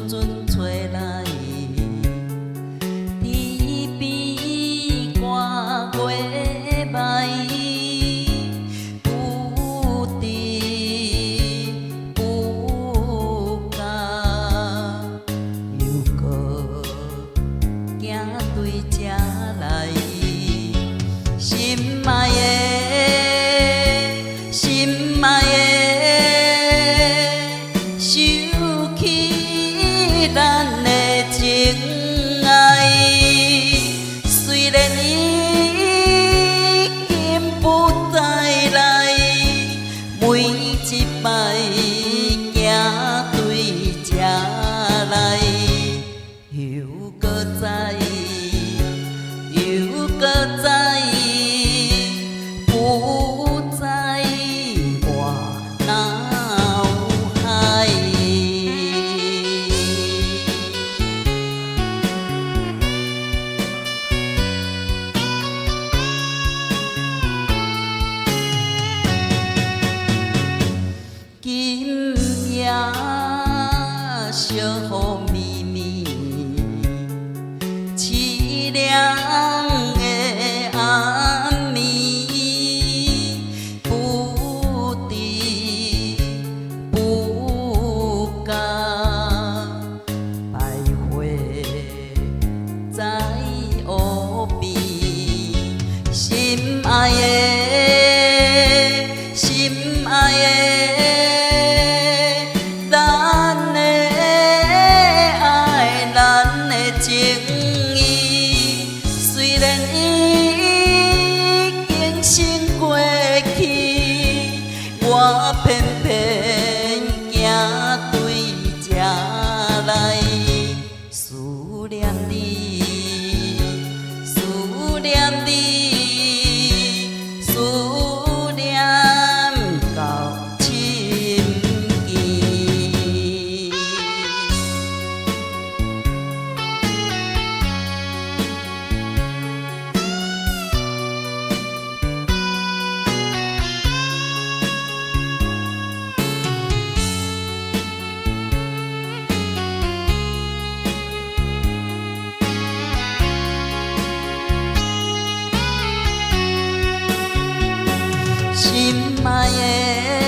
阵找来，天边寒月暝，不知不觉，又搁行对这来，心爱的，心爱的，想起咱的情爱，虽然已经不再来，每一摆行对这来，又搁再，又搁再，不在我脑海。今夜小雨绵绵，凄凉的暗暝，不知不觉，徘徊在乌边，心爱的，心爱的。咱的爱，咱的情意，虽然已经成过去，我偏偏行对这来，思念你，思念你，思念到深更。心爱的。